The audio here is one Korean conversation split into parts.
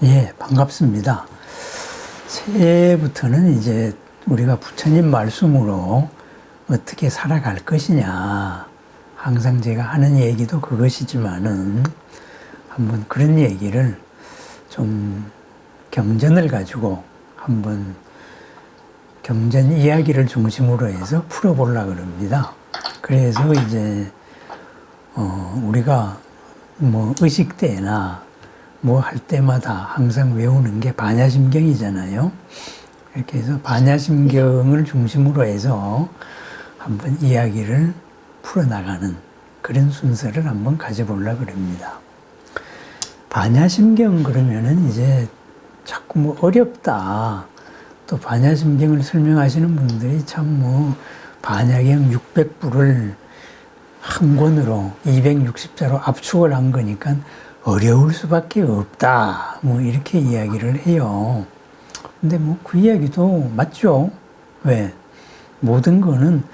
예, 반갑습니다. 새해부터는 이제 우리가 부처님 말씀으로 어떻게 살아갈 것이냐. 항상 제가 하는 얘기도 그것이지만은 한번 그런 얘기를 좀 경전을 가지고 한번 경전 이야기를 중심으로 해서 풀어보려고 합니다. 그래서 이제 우리가 뭐 의식 때나 뭐 할 때마다 항상 외우는 게 반야심경이잖아요. 이렇게 해서 반야심경을 중심으로 해서 한번 이야기를 풀어나가는 그런 순서를 한번 가져보려고 합니다. 반야심경 그러면은 이제 자꾸 뭐 어렵다. 또 반야심경을 설명하시는 분들이 참 뭐 반야경 600부를 한 권으로 260자로 압축을 한 거니까 어려울 수밖에 없다. 뭐 이렇게 이야기를 해요. 근데 뭐 그 이야기도 맞죠? 왜? 모든 거는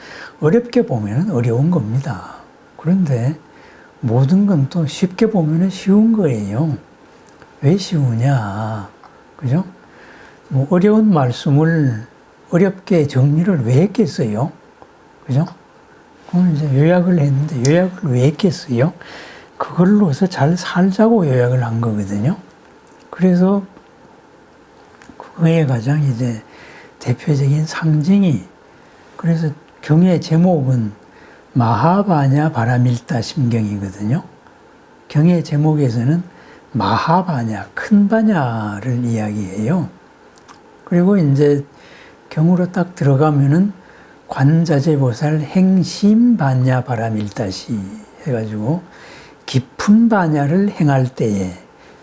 어렵게 보면 어려운 겁니다. 그런데 모든 건 또 쉽게 보면 쉬운 거예요. 왜 쉬우냐? 그죠? 뭐 어려운 말씀을 어렵게 정리를 왜 했겠어요? 그죠? 그럼 이제 요약을 했는데 요약을 왜 했겠어요? 그걸로서 잘 살자고 요약을 한 거거든요. 그래서 그거에 가장 이제 대표적인 상징이, 그래서 경의 제목은 마하바냐 바라밀다 심경이거든요. 경의 제목에서는 마하바냐, 큰 바냐를 이야기해요. 그리고 이제 경으로 딱 들어가면은 관자재보살 행심바냐 바라밀다시 해가지고 깊은 바냐를 행할 때에,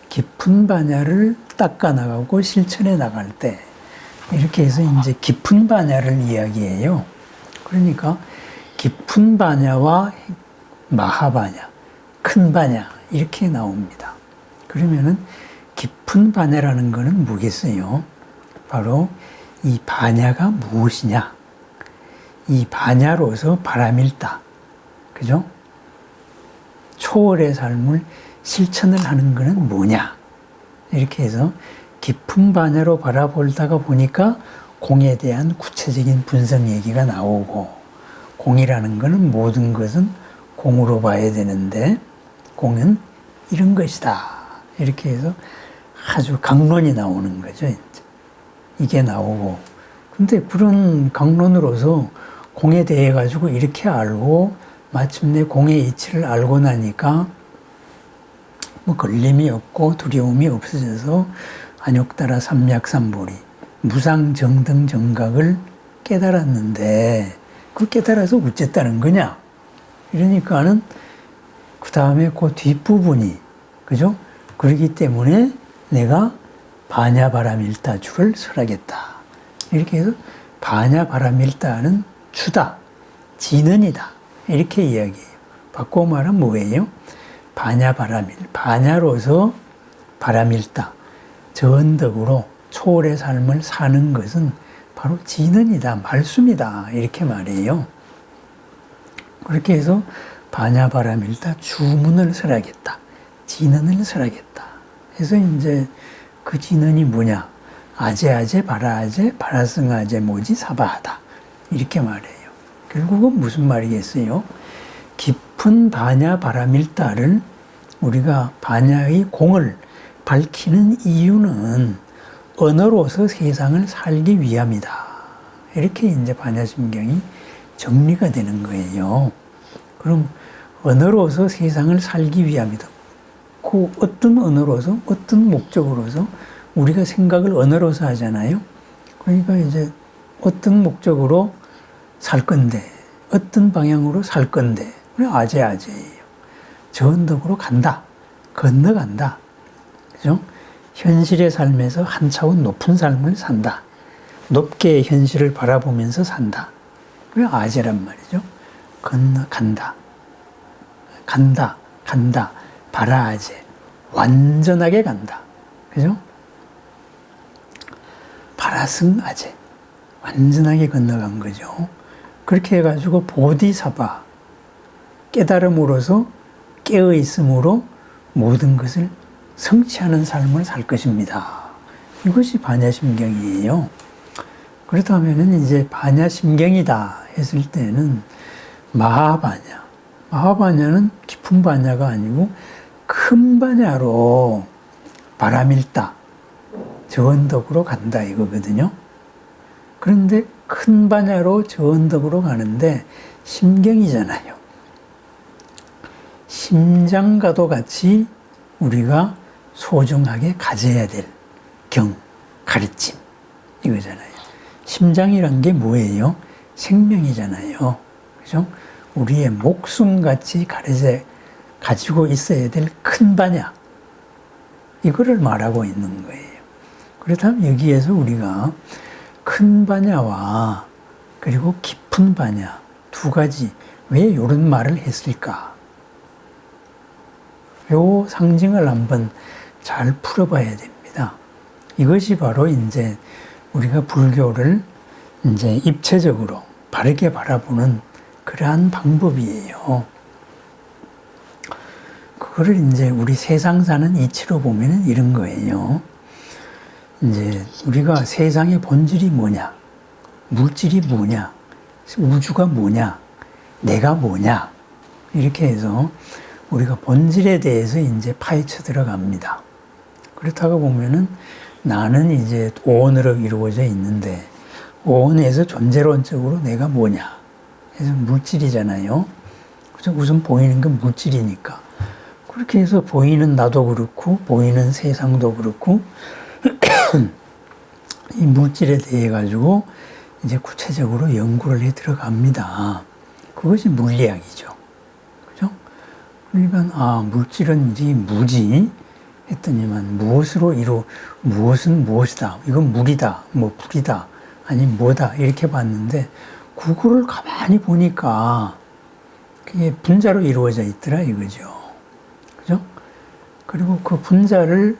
깊은 바냐를 닦아 나가고 실천해 나갈 때, 이렇게 해서 이제 깊은 바냐를 이야기해요. 그러니까 깊은 바냐와 마하바냐, 큰 바냐 이렇게 나옵니다. 그러면은 깊은 바냐라는 거는 뭐겠어요? 바로 이 바냐가 무엇이냐? 이 바냐로서 바라밀다. 그죠? 초월의 삶을 실천을 하는 것은 뭐냐? 이렇게 해서 깊은 바냐로 바라보다가 보니까 공에 대한 구체적인 분석 얘기가 나오고, 공이라는 것은 모든 것은 공으로 봐야 되는데 공은 이런 것이다. 이렇게 해서 아주 강론이 나오는 거죠. 이게 나오고. 근데 그런 강론으로서 공에 대해 가지고 이렇게 알고 마침내 공의 이치를 알고 나니까 뭐 걸림이 없고 두려움이 없어져서 안욕따라 삼약삼보리 무상정등 정각을 깨달았는데, 그 깨달아서 어쨌다는 거냐? 이러니까는 그 다음에 그 뒷부분이, 그죠? 그렇기 때문에 내가 바냐바라밀다주를 설하겠다. 이렇게 해서 바냐바라밀다는 주다, 진언이다. 이렇게 이야기해요. 바꿔 말하면 뭐예요? 바냐바라밀, 바냐로서 바라밀다, 전덕으로 초월의 삶을 사는 것은 바로 진언이다, 말씀이다. 이렇게 말해요. 그렇게 해서 바냐바라밀다 주문을 설하겠다, 진언을 설하겠다. 그래서 이제 그 진언이 뭐냐? 아제아제 바라아제 바라승아제 모지 사바하다. 이렇게 말해요. 결국은 무슨 말이겠어요? 깊은 바냐 바라밀다를 우리가 바냐의 공을 밝히는 이유는 언어로서 세상을 살기 위함이다. 이렇게 이제 바냐심경이 정리가 되는 거예요. 그럼 언어로서 세상을 살기 위함이다. 그 어떤 언어로서, 어떤 목적으로서 우리가 생각을 언어로서 하잖아요. 그러니까 이제 어떤 목적으로 살 건데, 어떤 방향으로 살 건데, 아재아재예요. 저 언덕으로 간다, 건너간다. 그죠? 현실의 삶에서 한 차원 높은 삶을 산다. 높게 현실을 바라보면서 산다. 그게 아재란 말이죠. 건너간다. 간다, 간다. 바라아재. 완전하게 간다. 그죠? 바라승아재. 완전하게 건너간 거죠. 그렇게 해가지고 보디사바. 깨달음으로서 깨어있음으로 모든 것을 성취하는 삶을 살 것입니다. 이것이 반야심경이에요. 그렇다면은 이제 반야심경이다 했을 때는 마하반야. 마하반야는 깊은 반야가 아니고 큰 반야로 바람일다. 저 언덕으로 간다 이거거든요. 그런데 큰 반야로 저 언덕으로 가는데 심경이잖아요. 심장과도 같이 우리가 소중하게 가져야 될 경, 가르침 이거잖아요. 심장이란 게 뭐예요? 생명이잖아요. 그죠? 우리의 목숨같이 가지고 있어야 될 큰 반야. 이거를 말하고 있는 거예요. 그렇다면 여기에서 우리가 큰 반야와 그리고 깊은 반야 두 가지 왜 이런 말을 했을까? 요 상징을 한번 잘 풀어봐야 됩니다. 이것이 바로 이제 우리가 불교를 이제 입체적으로 바르게 바라보는 그러한 방법이에요. 그거를 이제 우리 세상 사는 이치로 보면은 이런 거예요. 이제 우리가 세상의 본질이 뭐냐, 물질이 뭐냐, 우주가 뭐냐, 내가 뭐냐, 이렇게 해서 우리가 본질에 대해서 이제 파헤쳐 들어갑니다. 그렇다고 보면은 나는 이제 오온으로 이루어져 있는데, 오온에서 존재론적으로 내가 뭐냐, 해서 물질이잖아요. 그죠? 우선 보이는 건 물질이니까. 그렇게 해서 보이는 나도 그렇고, 보이는 세상도 그렇고, 이 물질에 대해 가지고 이제 구체적으로 연구를 해 들어갑니다. 그것이 물리학이죠. 그죠? 그러니까, 물질은 이제 무지 했더니만 무엇은 무엇이다. 이건 물이다. 뭐 불이다. 아니 뭐다. 이렇게 봤는데, 그거를 가만히 보니까 그게 분자로 이루어져 있더라 이거죠. 그죠? 그리고 그 분자는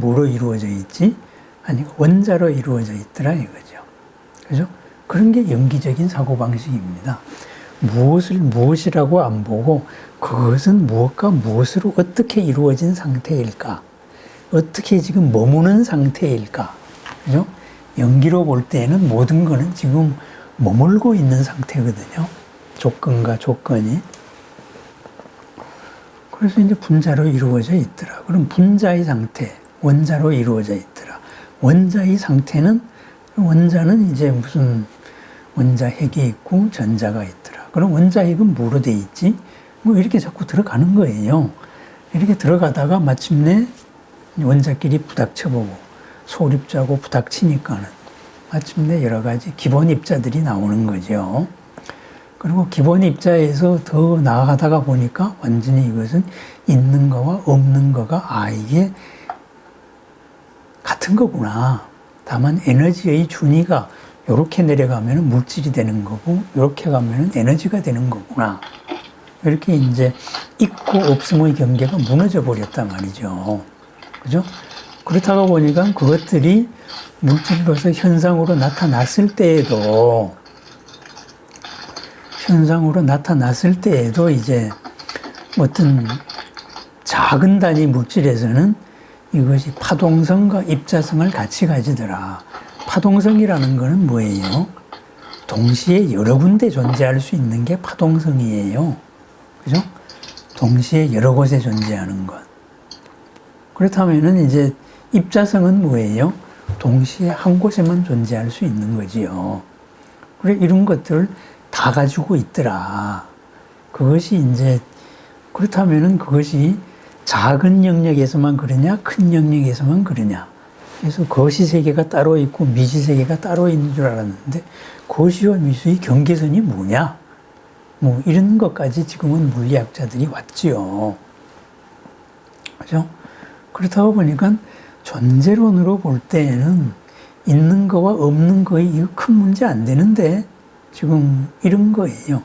뭐로 이루어져 있지? 아니, 원자로 이루어져 있더라 이거죠. 그죠? 그런 게 연기적인 사고방식입니다. 무엇을 무엇이라고 안 보고 그것은 무엇과 무엇으로 어떻게 이루어진 상태일까? 어떻게 지금 머무는 상태일까? 그죠? 연기로 볼 때는 모든 거는 지금 머물고 있는 상태거든요. 조건과 조건이. 그래서 이제 분자로 이루어져 있더라. 그럼 분자의 상태, 원자로 이루어져 있더라. 원자의 상태는, 원자는 이제 무슨 원자핵이 있고 전자가 있더라. 그럼 원자핵은 뭐로 돼 있지? 뭐 이렇게 자꾸 들어가는 거예요. 이렇게 들어가다가 마침내 원자끼리 부닥쳐보고 소립자고 부닥치니까는 마침내 여러 가지 기본 입자들이 나오는 거죠. 그리고 기본 입자에서 더 나아가다가 보니까 완전히 이것은 있는 거와 없는 거가 이게 같은 거구나. 다만 에너지의 준위가 이렇게 내려가면 물질이 되는 거고 이렇게 가면 에너지가 되는 거구나. 이렇게 이제 있고 없음의 경계가 무너져 버렸단 말이죠. 그죠? 그렇다고 보니까 그것들이 물질로서 현상으로 나타났을 때에도 이제 어떤 작은 단위 물질에서는 이것이 파동성과 입자성을 같이 가지더라. 파동성이라는 것은 뭐예요? 동시에 여러 군데 존재할 수 있는 게 파동성이에요. 그죠? 동시에 여러 곳에 존재하는 것. 그렇다면은 이제 입자성은 뭐예요? 동시에 한 곳에만 존재할 수 있는 거지요. 그래, 이런 것들을 다 가지고 있더라. 그것이 이제, 그렇다면은 그것이 작은 영역에서만 그러냐, 큰 영역에서만 그러냐. 그래서 거시 세계가 따로 있고 미지 세계가 따로 있는 줄 알았는데, 거시와 미지의 경계선이 뭐냐? 뭐, 이런 것까지 지금은 물리학자들이 왔지요. 그죠? 그렇다고 보니까 존재론으로 볼 때에는 있는 거와 없는 거에 이거 큰 문제 안 되는데, 지금 이런 거예요.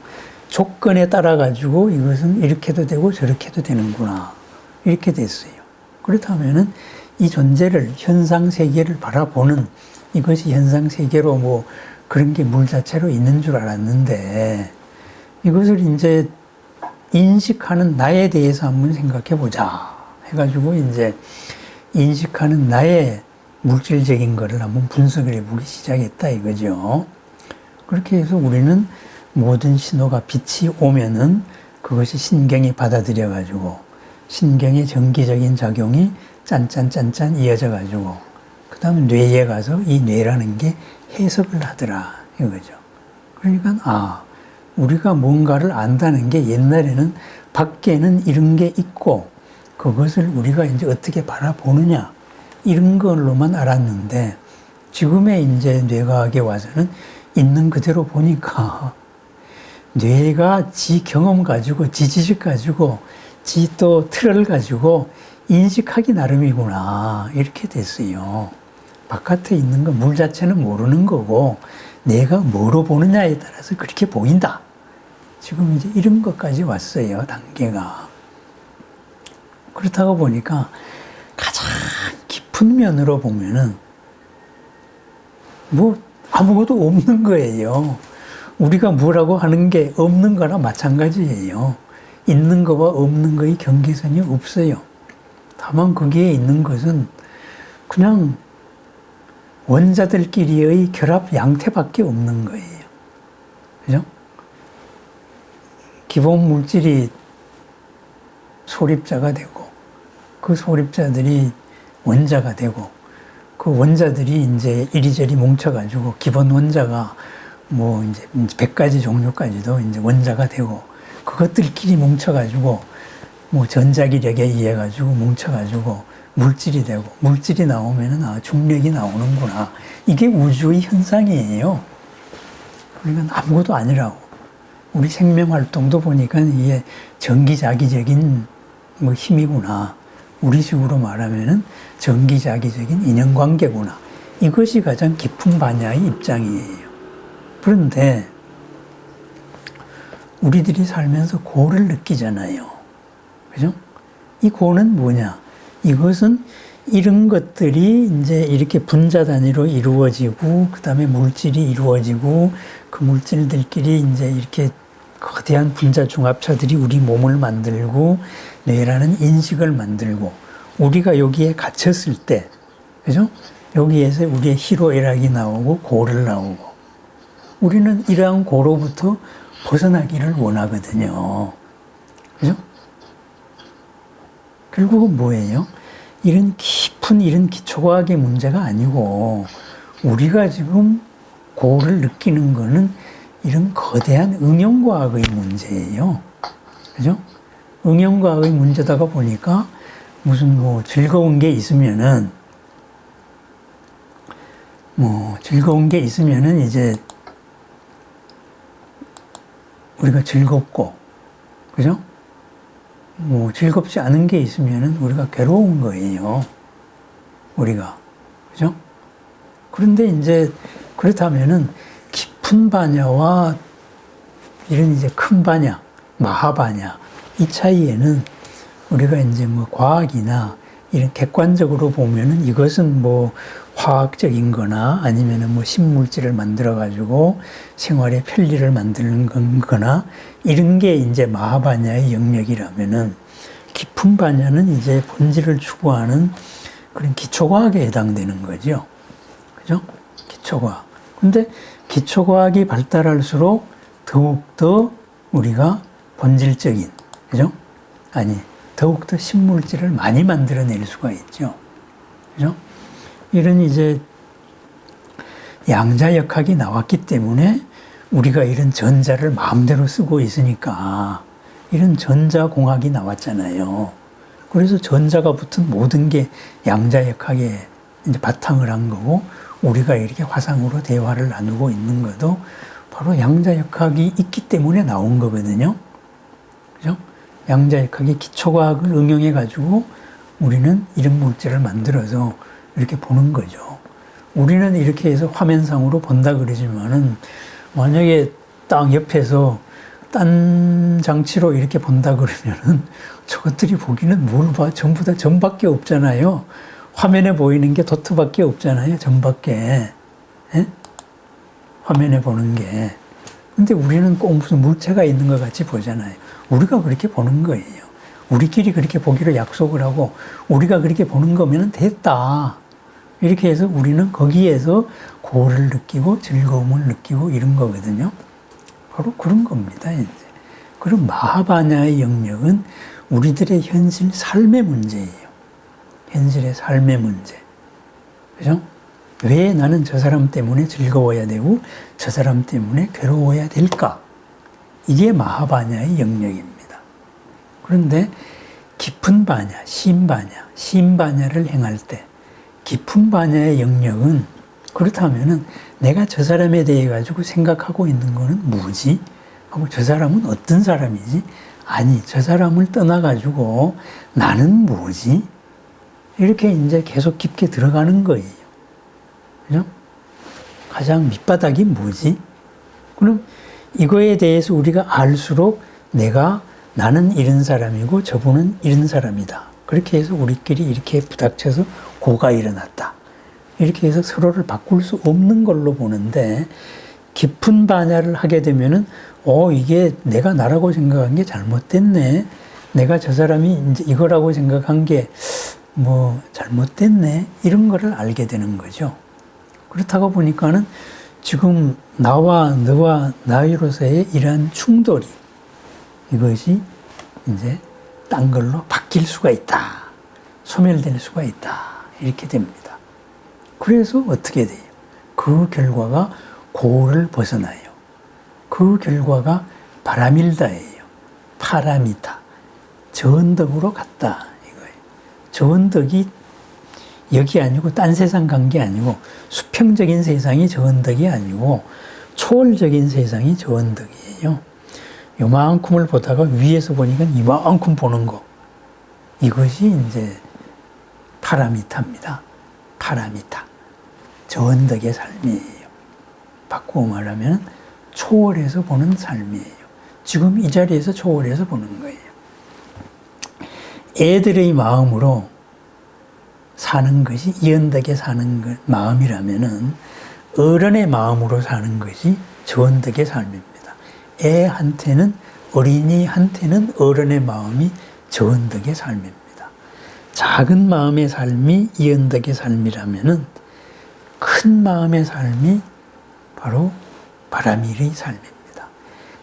조건에 따라 가지고 이것은 이렇게도 되고 저렇게도 되는구나. 이렇게 됐어요. 그렇다면은 이 존재를, 현상 세계를 바라보는 이것이 현상 세계로 뭐 그런 게 물 자체로 있는 줄 알았는데 이것을 이제 인식하는 나에 대해서 한번 생각해 보자 해가지고 이제 인식하는 나의 물질적인 거를 한번 분석을 해보기 시작했다 이거죠. 그렇게 해서 우리는 모든 신호가 빛이 오면은 그것이 신경이 받아들여가지고 신경의 정기적인 작용이 짠짠짠짠 이어져가지고 그 다음에 뇌에 가서 이 뇌라는 게 해석을 하더라 이거죠. 그러니까 우리가 뭔가를 안다는 게 옛날에는 밖에는 이런 게 있고 그것을 우리가 이제 어떻게 바라보느냐 이런 걸로만 알았는데 지금의 이제 뇌과학에 와서는 있는 그대로 보니까 뇌가 지 경험 가지고 지 지식 가지고 지 또 틀을 가지고 인식하기 나름이구나 이렇게 됐어요. 바깥에 있는 건 물 자체는 모르는 거고 내가 뭐로 보느냐에 따라서 그렇게 보인다. 지금 이제 이런 것까지 왔어요. 단계가. 그렇다고 보니까 가장 깊은 면으로 보면은 뭐 아무것도 없는 거예요. 우리가 뭐라고 하는 게 없는 거나 마찬가지예요. 있는 거와 없는 거의 경계선이 없어요. 다만 거기에 있는 것은 그냥 원자들끼리의 결합 양태밖에 없는 거예요. 그죠? 기본 물질이 소립자가 되고 그 소립자들이 원자가 되고 그 원자들이 이제 이리저리 뭉쳐가지고 기본 원자가 뭐 이제 100가지 종류까지도 이제 원자가 되고 그것들끼리 뭉쳐가지고 뭐 전자기력에 의해 가지고 뭉쳐가지고 물질이 되고 물질이 나오면은 중력이 나오는구나. 이게 우주의 현상이에요. 그러니까 아무것도 아니라고. 우리 생명 활동도 보니까 이게 전기자기적인 뭐 힘이구나. 우리식으로 말하면은 전기자기적인 인연관계구나. 이것이 가장 깊은 반야의 입장이에요. 그런데 우리들이 살면서 고를 느끼잖아요. 그죠? 이 고는 뭐냐? 이것은 이런 것들이 이제 이렇게 분자 단위로 이루어지고, 그 다음에 물질이 이루어지고, 그 물질들끼리 이제 이렇게 거대한 분자 중합차들이 우리 몸을 만들고, 뇌라는 인식을 만들고, 우리가 여기에 갇혔을 때, 그죠? 여기에서 우리의 희로애락이 나오고, 고를 나오고, 우리는 이러한 고로부터 벗어나기를 원하거든요. 그죠? 결국은 뭐예요? 이런 깊은 이런 기초과학의 문제가 아니고 우리가 지금 고를 느끼는 거는 이런 거대한 응용과학의 문제예요. 그죠? 응용과학의 문제다가 보니까 무슨 뭐 즐거운 게 있으면은 이제 우리가 즐겁고, 그죠? 뭐 즐겁지 않은 게 있으면은 우리가 괴로운 거예요. 우리가. 그죠? 그런데 이제 그렇다면은 깊은 반야와 이런 이제 큰 반야, 마하반야, 이 차이에는 우리가 이제 뭐 과학이나 이런 객관적으로 보면은 이것은 뭐 화학적인 거나 아니면은 뭐 신물질을 만들어 가지고 생활의 편리를 만드는 거나 이런 게 이제 마하반야의 영역이라면은 깊은 반야는 이제 본질을 추구하는 그런 기초과학에 해당되는 거죠. 그죠? 기초과학. 근데 기초과학이 발달할수록 더욱더 우리가 본질적인, 그죠? 더욱더 신물질을 많이 만들어낼 수가 있죠. 그죠? 이런 이제 양자역학이 나왔기 때문에 우리가 이런 전자를 마음대로 쓰고 있으니까 이런 전자공학이 나왔잖아요. 그래서 전자가 붙은 모든 게 양자역학에 이제 바탕을 한 거고 우리가 이렇게 화상으로 대화를 나누고 있는 것도 바로 양자역학이 있기 때문에 나온 거거든요. 그죠? 양자역학의 기초과학을 응용해가지고 우리는 이런 물질을 만들어서 이렇게 보는 거죠. 우리는 이렇게 해서 화면상으로 본다 그러지만은 만약에 땅 옆에서 딴 장치로 이렇게 본다 그러면은 저것들이 보기는 뭘 봐? 전부 다 점밖에 없잖아요. 화면에 보이는 게 도트밖에 없잖아요. 점밖에. 예? 화면에 보는 게. 근데 우리는 꼭 무슨 물체가 있는 것 같이 보잖아요. 우리가 그렇게 보는 거예요. 우리끼리 그렇게 보기로 약속을 하고 우리가 그렇게 보는 거면 됐다. 이렇게 해서 우리는 거기에서 고를 느끼고 즐거움을 느끼고 이런 거거든요. 바로 그런 겁니다, 이제. 그럼 마하바냐의 영역은 우리들의 현실 삶의 문제예요. 현실의 삶의 문제. 그죠? 왜 나는 저 사람 때문에 즐거워야 되고 저 사람 때문에 괴로워야 될까? 이게 마하바냐의 영역입니다. 그런데 깊은 바냐, 심바냐를 행할 때 깊은 바냐의 영역은 그렇다면은 내가 저 사람에 대해 가지고 생각하고 있는 거는 뭐지? 하고 저 사람은 어떤 사람이지? 아니, 저 사람을 떠나가지고 나는 뭐지? 이렇게 이제 계속 깊게 들어가는 거예요. 그죠? 가장 밑바닥이 뭐지? 그럼 이거에 대해서 우리가 알수록 나는 이런 사람이고 저분은 이런 사람이다. 그렇게 해서 우리끼리 이렇게 부닥쳐서 고가 일어났다. 이렇게 해서 서로를 바꿀 수 없는 걸로 보는데 깊은 반야를 하게 되면은 이게 내가 나라고 생각한 게 잘못됐네. 내가 저 사람이 이제 이거라고 생각한 게 잘못됐네. 이런 거를 알게 되는 거죠. 그렇다고 보니까는 지금 나와 너와 나로서의 이러한 충돌이 이것이 이제 딴 걸로 바뀔 수가 있다. 소멸될 수가 있다. 이렇게 됩니다. 그래서 어떻게 돼요? 그 결과가 고를 벗어나요. 그 결과가 바라밀다예요. 파라미타. 저언덕으로 갔다. 이거예요. 저언덕이 여기 아니고 딴 세상 간 게 아니고 수평적인 세상이 저언덕이 아니고 초월적인 세상이 저언덕이에요. 요만큼을 보다가 위에서 보니까 이만큼 보는 거. 이것이 이제 파라미타입니다. 파라미타. 저언덕의 삶이에요. 바꾸어 말하면 초월해서 보는 삶이에요. 지금 이 자리에서 초월해서 보는 거예요. 애들의 마음으로 사는 것이 이언덕에 사는 마음이라면은 어른의 마음으로 사는 것이 저언덕의 삶입니다. 어린이한테는 어른의 마음이 저언덕의 삶입니다. 작은 마음의 삶이 이언덕의 삶이라면은 큰 마음의 삶이 바로 바라밀의 삶입니다.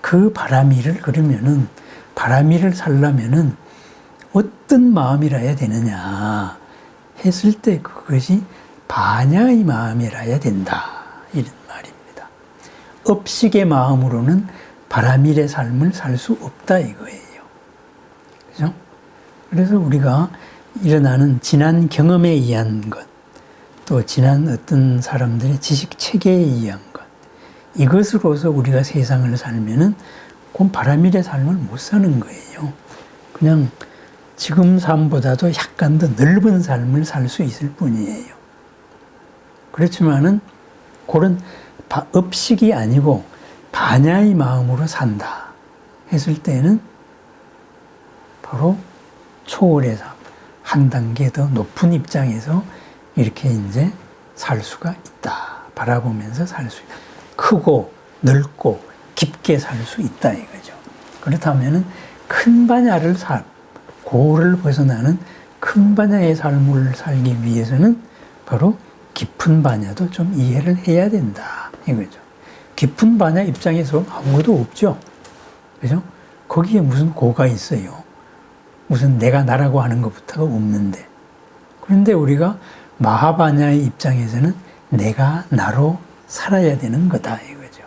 그 바라밀을 그러면은 바라밀을 살려면은 어떤 마음이라야 되느냐 했을 때 그것이 바냐의 마음이라야 된다. 이런 말입니다. 업식의 마음으로는 바라밀의 삶을 살 수 없다 이거예요. 그죠? 그래서 우리가 일어나는 지난 경험에 의한 것, 또 지난 어떤 사람들의 지식 체계에 의한 것, 이것으로서 우리가 세상을 살면은 그건 바라밀의 삶을 못 사는 거예요. 그냥 지금 삶보다도 약간 더 넓은 삶을 살 수 있을 뿐이에요. 그렇지만은 그런 업식이 아니고 바냐의 마음으로 산다 했을 때는 바로 초월의 삶, 한 단계 더 높은 입장에서 이렇게 이제 살 수가 있다. 바라보면서 살 수 있다. 크고 넓고 깊게 살 수 있다 이거죠. 그렇다면은 큰 바냐를 고를 벗어나는 큰 바냐의 삶을 살기 위해서는 바로 깊은 바냐도 좀 이해를 해야 된다 이거죠. 깊은 바냐 입장에서 아무것도 없죠. 그죠? 거기에 무슨 고가 있어요. 무슨 내가 나라고 하는 것부터가 없는데. 그런데 우리가 마하바냐의 입장에서는 내가 나로 살아야 되는 거다 이거죠.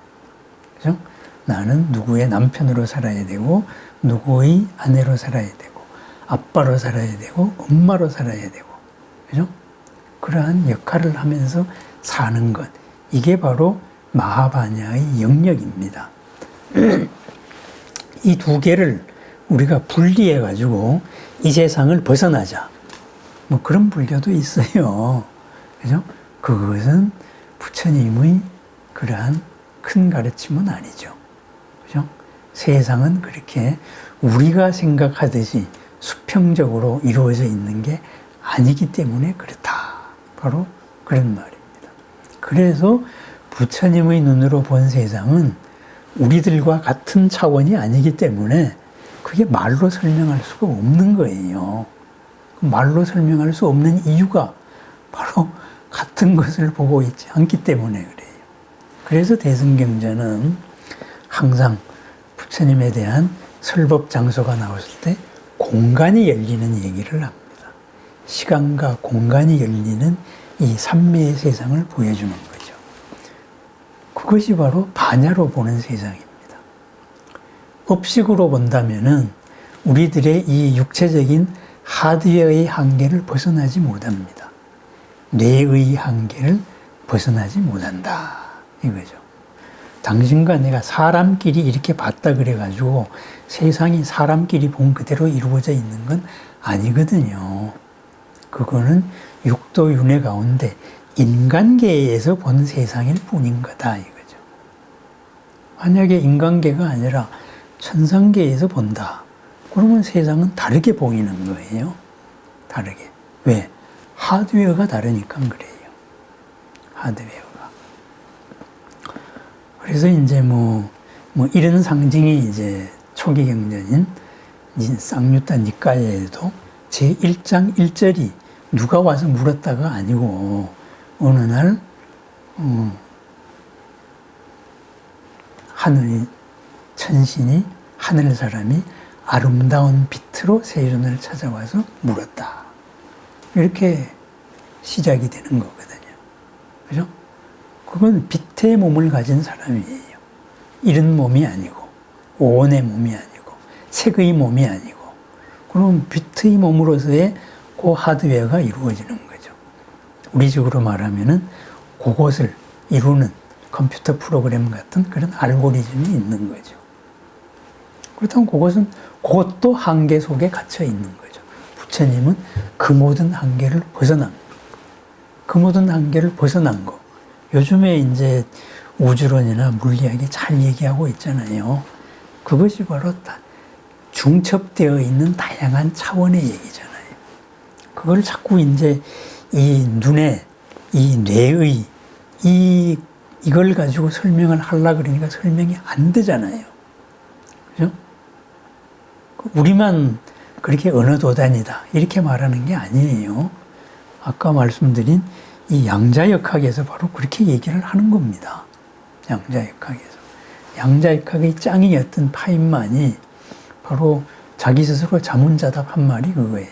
그죠? 나는 누구의 남편으로 살아야 되고 누구의 아내로 살아야 되고 아빠로 살아야 되고 엄마로 살아야 되고 그죠? 그러한 역할을 하면서 사는 것. 이게 바로 마하바냐의 영역입니다. 이 두 개를 우리가 분리해 가지고 이 세상을 벗어나자. 그런 불교도 있어요. 그죠? 그것은 부처님의 그러한 큰 가르침은 아니죠. 그죠? 세상은 그렇게 우리가 생각하듯이 수평적으로 이루어져 있는 게 아니기 때문에 그렇다. 바로 그런 말입니다. 그래서 부처님의 눈으로 본 세상은 우리들과 같은 차원이 아니기 때문에 그게 말로 설명할 수가 없는 거예요. 말로 설명할 수 없는 이유가 바로 같은 것을 보고 있지 않기 때문에 그래요. 그래서 대승경전은 항상 부처님에 대한 설법 장소가 나왔을 때 공간이 열리는 얘기를 합니다. 시간과 공간이 열리는 이 삼매의 세상을 보여주는 거죠. 그것이 바로 반야로 보는 세상입니다. 업식으로 본다면은 우리들의 이 육체적인 하드웨어의 한계를 벗어나지 못합니다. 뇌의 한계를 벗어나지 못한다. 이거죠. 당신과 내가 사람끼리 이렇게 봤다 그래가지고 세상이 사람끼리 본 그대로 이루어져 있는 건 아니거든요. 그거는 육도 윤회 가운데 인간계에서 본 세상일 뿐인 거다 이거죠. 만약에 인간계가 아니라 천상계에서 본다. 그러면 세상은 다르게 보이는 거예요. 다르게. 왜? 하드웨어가 다르니까 그래요. 하드웨어가. 그래서 이제 이런 상징이 이제 초기 경전인 쌍유타 니까에도 제1장 1절이 누가 와서 물었다가 아니고 어느 날 하늘이 천신이 하늘 사람이 아름다운 빛으로 세존을 찾아와서 물었다. 이렇게 시작이 되는 거거든요. 그죠? 그건 빛의 몸을 가진 사람이에요. 이런 몸이 아니고, 오온의 몸이 아니고, 색의 몸이 아니고, 그럼 빛의 몸으로서의 그 하드웨어가 이루어지는 거죠. 우리식으로 말하면은 그것을 이루는 컴퓨터 프로그램 같은 그런 알고리즘이 있는 거죠. 그렇다면 그것도 한계 속에 갇혀 있는 거죠. 부처님은 그 모든 한계를 벗어난 거. 그 모든 한계를 벗어난 거. 요즘에 이제 우주론이나 물리학이 잘 얘기하고 있잖아요. 그것이 바로 다 중첩되어 있는 다양한 차원의 얘기잖아요. 그걸 자꾸 이제 이 눈에, 이 뇌의, 이걸 가지고 설명을 하려고 그러니까 설명이 안 되잖아요. 그죠? 우리만 그렇게 어느 도단이다. 이렇게 말하는 게 아니에요. 아까 말씀드린 이 양자역학에서 바로 그렇게 얘기를 하는 겁니다. 양자역학에서. 양자역학의 짱이었던 파인만이 바로 자기 스스로 자문자답한 말이 그거예요.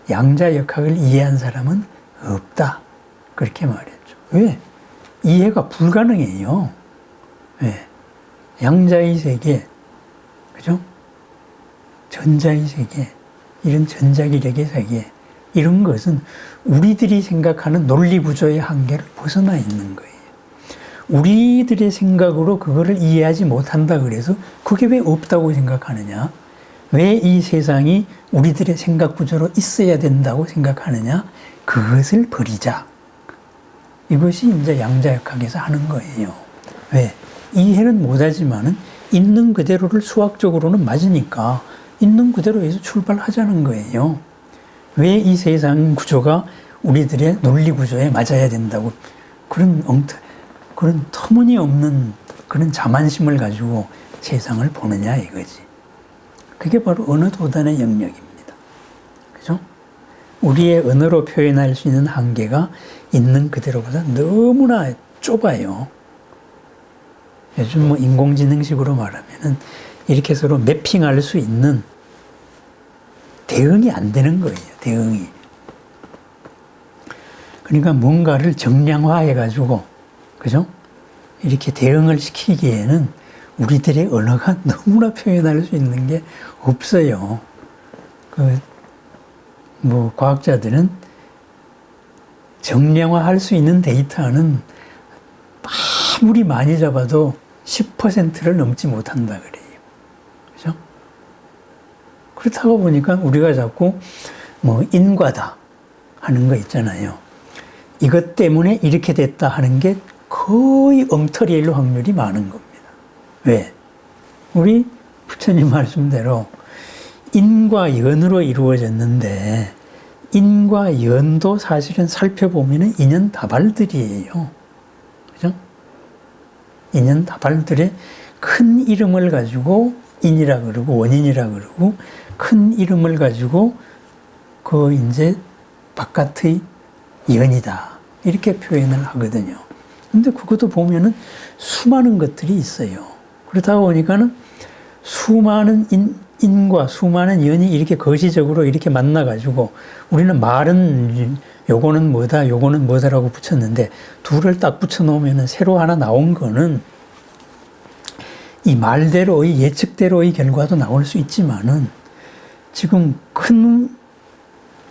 양자역학을 이해한 사람은 없다. 그렇게 말했죠. 왜? 이해가 불가능해요. 왜? 양자의 세계, 그죠? 전자의 세계, 이런 전자기력의 세계, 이런 것은 우리들이 생각하는 논리구조의 한계를 벗어나 있는 거예요. 우리들의 생각으로 그거를 이해하지 못한다 그래서 그게 왜 없다고 생각하느냐? 왜 이 세상이 우리들의 생각 구조로 있어야 된다고 생각하느냐? 그것을 버리자. 이것이 이제 양자역학에서 하는 거예요. 왜? 이해는 못하지만은 있는 그대로를 수학적으로는 맞으니까 있는 그대로에서 출발하자는 거예요. 왜 이 세상 구조가 우리들의 논리 구조에 맞아야 된다고 그런 터무니없는 그런 자만심을 가지고 세상을 보느냐 이거지. 그게 바로 언어 도단의 영역입니다. 그죠? 우리의 언어로 표현할 수 있는 한계가 있는 그대로보다 너무나 좁아요. 요즘 인공지능식으로 말하면은 이렇게 서로 매핑할 수 있는 대응이 안 되는 거예요. 대응이. 그러니까 뭔가를 정량화해가지고, 그죠? 이렇게 대응을 시키기에는 우리들의 언어가 너무나 표현할 수 있는 게 없어요. 과학자들은 정량화할 수 있는 데이터는 아무리 많이 잡아도 10%를 넘지 못한다 그래요. 그죠? 그렇다고 보니까 우리가 자꾸 인과다 하는 거 있잖아요. 이것 때문에 이렇게 됐다 하는 게 거의 엉터리일 확률이 많은 겁니다. 왜? 우리 부처님 말씀대로 인과 연으로 이루어졌는데 인과 연도 사실은 살펴보면 인연다발들이에요. 그죠? 인연다발들의 큰 이름을 가지고 인이라 그러고 원인이라 그러고 큰 이름을 가지고 그 이제 바깥의 연이다. 이렇게 표현을 하거든요. 근데 그것도 보면은 수많은 것들이 있어요. 그렇다 보니까는 수많은 인과 수많은 연이 이렇게 거시적으로 이렇게 만나가지고 우리는 말은 요거는 뭐다, 요거는 뭐다라고 붙였는데 둘을 딱 붙여놓으면 새로 하나 나온 거는 이 말대로의 예측대로의 결과도 나올 수 있지만은 지금 큰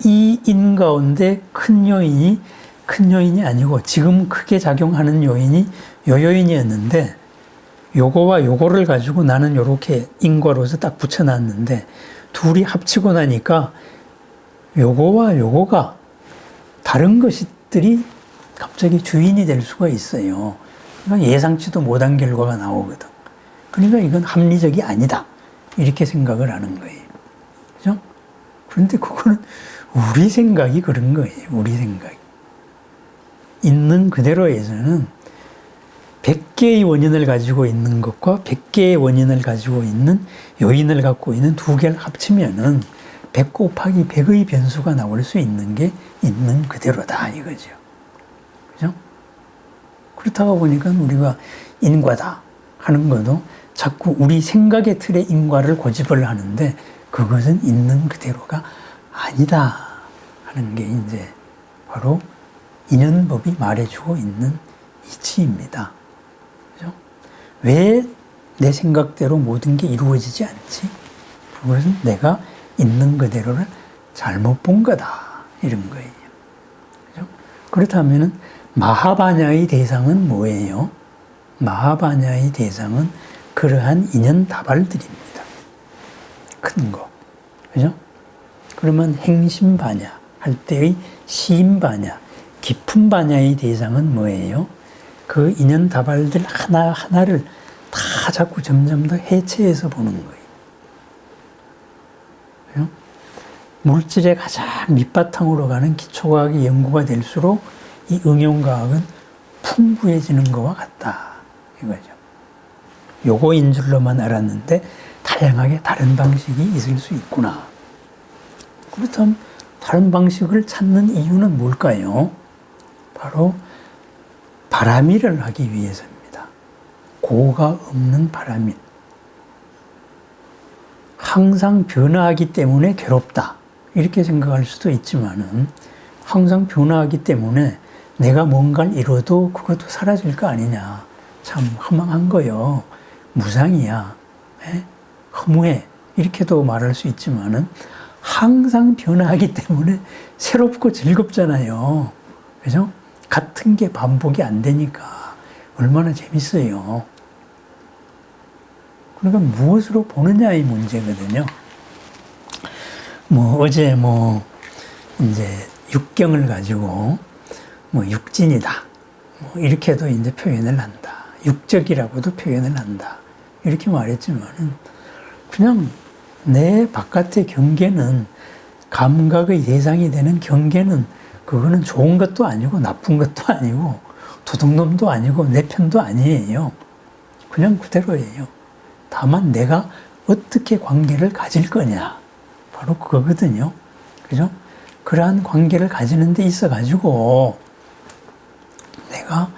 이 인 가운데 큰 요인이 아니고 지금 크게 작용하는 요인이 요 요인이었는데 요거와 요거를 가지고 나는 요렇게 인과로서 딱 붙여놨는데 둘이 합치고 나니까 요거와 요거가 다른 것들이 갑자기 주인이 될 수가 있어요. 그러니까 예상치도 못한 결과가 나오거든. 그러니까 이건 합리적이 아니다. 이렇게 생각을 하는 거예요. 그죠? 그런데 그거는 우리 생각이 그런 거예요. 우리 생각이. 있는 그대로에서는 100개의 원인을 가지고 있는 것과 100개의 원인을 가지고 있는 요인을 갖고 있는 두 개를 합치면은 100 곱하기 100의 변수가 나올 수 있는 게 있는 그대로다 이거죠. 그죠? 그렇다고 보니까 우리가 인과다 하는 것도 자꾸 우리 생각의 틀의 인과를 고집을 하는데 그것은 있는 그대로가 아니다 하는 게 이제 바로 인연법이 말해주고 있는 이치입니다. 그죠? 왜 내 생각대로 모든 게 이루어지지 않지? 그것은 내가 있는 그대로를 잘못 본 거다. 이런 거예요. 그죠? 그렇다면 마하바냐의 대상은 뭐예요? 마하바냐의 대상은 그러한 인연 다발들입니다. 큰 거. 그죠? 그러면 행심바냐 할 때의 시인바냐, 깊은 바냐의 대상은 뭐예요? 그 인연 다발들 하나하나를 다 자꾸 점점 더 해체해서 보는 거예요. 그죠? 물질의 가장 밑바탕으로 가는 기초과학의 연구가 될수록 이 응용과학은 풍부해지는 것과 같다. 이거죠. 요거인 줄로만 알았는데 다양하게 다른 방식이 있을 수 있구나. 그렇다면 다른 방식을 찾는 이유는 뭘까요? 바로 바람일을 하기 위해서입니다. 고가 없는 바람일. 항상 변화하기 때문에 괴롭다. 이렇게 생각할 수도 있지만은 항상 변화하기 때문에 내가 뭔가를 이뤄도 그것도 사라질 거 아니냐. 참 허망한 거요. 무상이야. 에? 허무해. 이렇게도 말할 수 있지만은 항상 변화하기 때문에 새롭고 즐겁잖아요. 그죠? 같은 게 반복이 안 되니까 얼마나 재밌어요. 그러니까 무엇으로 보느냐의 문제거든요. 어제 이제 육경을 가지고 육진이다. 이렇게도 이제 표현을 한다. 육적이라고도 표현을 한다. 이렇게 말했지만은 그냥 내 바깥의 경계는 감각의 대상이 되는 경계는 그거는 좋은 것도 아니고 나쁜 것도 아니고 도둑놈도 아니고 내 편도 아니에요. 그냥 그대로예요. 다만 내가 어떻게 관계를 가질 거냐. 바로 그거거든요. 그죠? 그러한 관계를 가지는 데 있어가지고 내가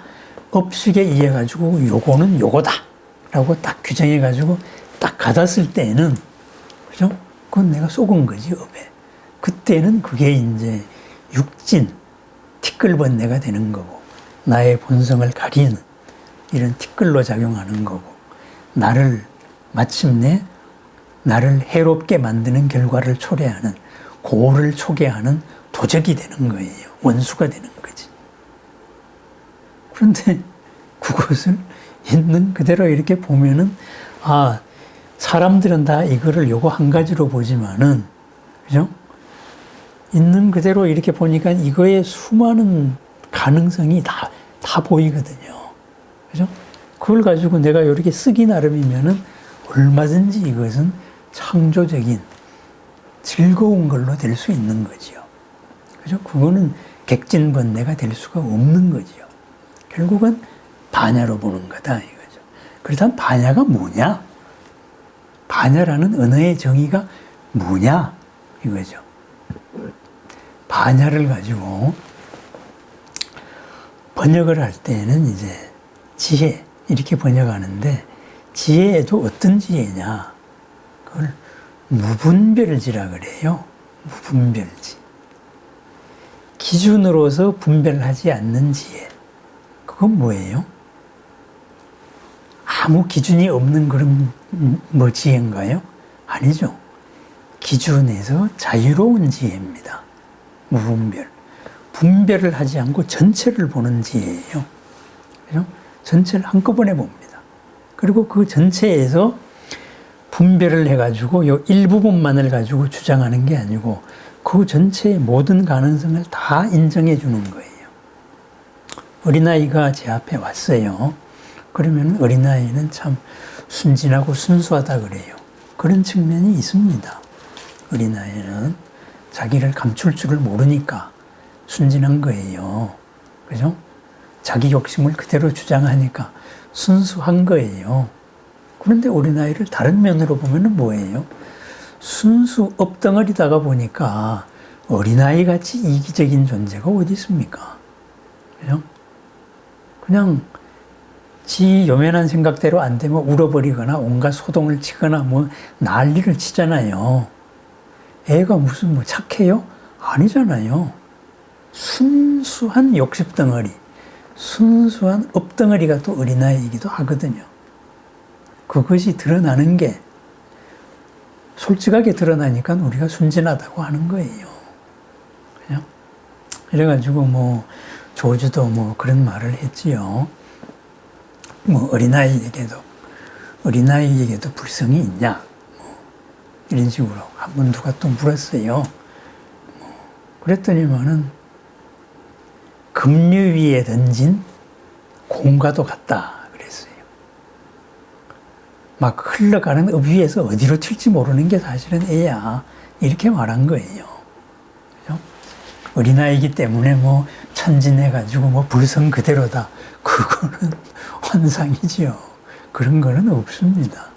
업식에 의해가지고 요거는 요거다. 라고 딱 규정해가지고 딱 가뒀을 때는 그죠? 그건 내가 속은 거지, 업에. 그때는 그게 이제 육진, 티끌번뇌가 되는 거고, 나의 본성을 가리는 이런 티끌로 작용하는 거고, 마침내 나를 해롭게 만드는 결과를 초래하는, 고를 초래하는 도적이 되는 거예요. 원수가 되는 거지. 그런데 그것을 있는 그대로 이렇게 보면은, 사람들은 다 이거를 요거 한 가지로 보지만은, 그죠? 있는 그대로 이렇게 보니까 이거의 수많은 가능성이 다 보이거든요. 그죠? 그걸 가지고 내가 이렇게 쓰기 나름이면은 얼마든지 이것은 창조적인 즐거운 걸로 될 수 있는 거지요. 그죠? 그거는 객진번뇌가 될 수가 없는 거지요. 결국은 반야로 보는 거다 이거죠. 그렇다면 반야가 뭐냐? 반야라는 언어의 정의가 뭐냐 이거죠. 반야를 가지고 번역을 할 때는 이제 지혜 이렇게 번역하는데 지혜에도 어떤 지혜냐 그걸 무분별지라 그래요. 무분별지. 기준으로서 분별하지 않는 지혜. 그건 뭐예요? 아무 기준이 없는 그런 뭐 지혜인가요? 아니죠. 기준에서 자유로운 지혜입니다. 무분별. 분별을 하지 않고 전체를 보는 지혜예요. 그죠? 전체를 한꺼번에 봅니다. 그리고 그 전체에서 분별을 해가지고 요 일부분만을 가지고 주장하는 게 아니고 그 전체의 모든 가능성을 다 인정해 주는 거예요. 어린아이가 제 앞에 왔어요. 그러면 어린아이는 참 순진하고 순수하다 그래요. 그런 측면이 있습니다. 어린아이는 자기를 감출 줄을 모르니까 순진한 거예요. 그죠? 자기 욕심을 그대로 주장하니까 순수한 거예요. 그런데 어린아이를 다른 면으로 보면 뭐예요? 순수 업덩어리다가 보니까 어린아이 같이 이기적인 존재가 어디 있습니까? 그죠? 그냥 지 요면한 생각대로 안 되면 울어버리거나 온갖 소동을 치거나 뭐 난리를 치잖아요. 애가 무슨 뭐 착해요? 아니잖아요. 순수한 욕심덩어리, 순수한 업덩어리가 또 어린아이이기도 하거든요. 그것이 드러나는 게 솔직하게 드러나니까 우리가 순진하다고 하는 거예요. 그냥 이래가지고 뭐 조주도 뭐 그런 말을 했지요. 뭐 어린아이에게도 불성이 있냐? 뭐 이런 식으로 한번 누가 또 물었어요. 뭐 그랬더니만은 급류 위에 던진 공과도 같다 그랬어요. 막 흘러가는 읍 위에서 어디로 튈지 모르는 게 사실은 애야. 이렇게 말한 거예요. 그죠? 어린아이기 때문에 뭐 천진해가지고 뭐 불성 그대로다. 그거는 환상이지요. 그런 거는 없습니다.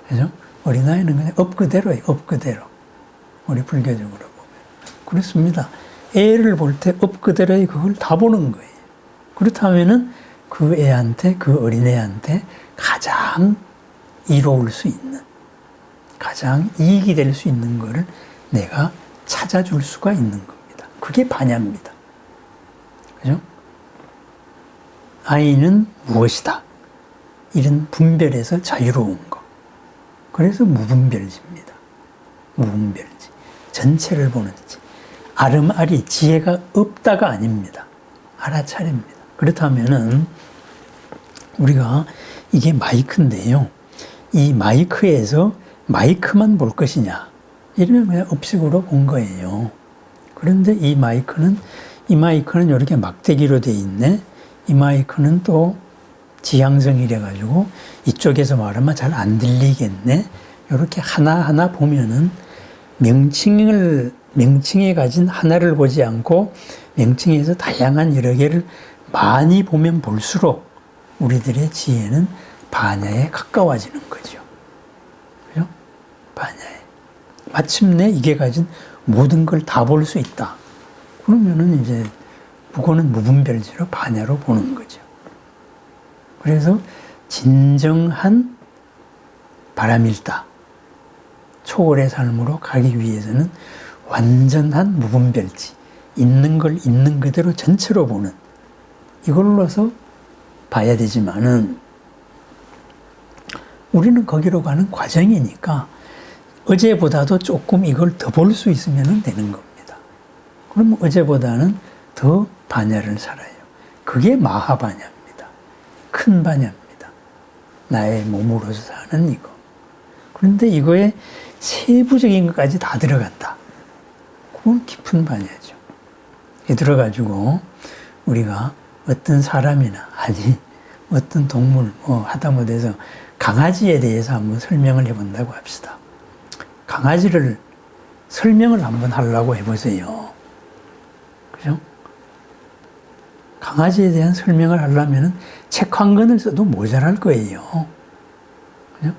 그죠? 어린아이는 그냥 업 그대로예요. 업 그대로. 우리 불교적으로 보면. 그렇습니다. 애를 볼 때 업 그대로의 그걸 다 보는 거예요. 그렇다면은 그 애한테, 그 어린애한테 가장 이로울 수 있는, 가장 이익이 될 수 있는 거를 내가 찾아줄 수가 있는 겁니다. 그게 반야입니다. 그죠? 아이는 무엇이다. 이런 분별에서 자유로운 거. 그래서 무분별지입니다. 무분별지. 전체를 보는지. 아름아리 지혜가 없다가 아닙니다. 알아차립니다. 그렇다면은 우리가 이게 마이크인데요. 이 마이크에서 마이크만 볼 것이냐. 이러면 그냥 업식으로 본 거예요. 그런데 이 마이크는 이렇게 막대기로 돼 있네. 이 마이크는 또 지향성이래 가지고 이쪽에서 말하면 잘 안 들리겠네. 이렇게 하나하나 보면은 명칭에 가진 하나를 보지 않고 명칭에서 다양한 여러 개를 많이 보면 볼수록 우리들의 지혜는 반야에 가까워지는 거죠. 그죠? 반야에. 마침내 이게 가진 모든 걸 다 볼 수 있다. 그러면은 이제 그거는 무분별지로 반야로 보는 거죠. 그래서 진정한 바람일다. 초월의 삶으로 가기 위해서는 완전한 무분별지, 있는 걸 있는 그대로 전체로 보는 이걸로서 봐야 되지만은 우리는 거기로 가는 과정이니까 어제보다도 조금 이걸 더 볼 수 있으면 되는 겁니다. 그러면 어제보다는 더 반야를 살아요. 그게 마하반야입니다. 큰 반야입니다. 나의 몸으로서 사는 이거. 그런데 이거에 세부적인 것까지 다 들어간다. 그건 깊은 반야죠. 이게 들어가지고 우리가 어떤 사람이나 아니 어떤 동물 뭐 하다못해서 강아지에 대해서 한번 설명을 해본다고 합시다. 강아지를 설명을 한번 하려고 해보세요. 그죠? 강아지에 대한 설명을 하려면 책 한 권을 써도 모자랄 거예요. 그죠?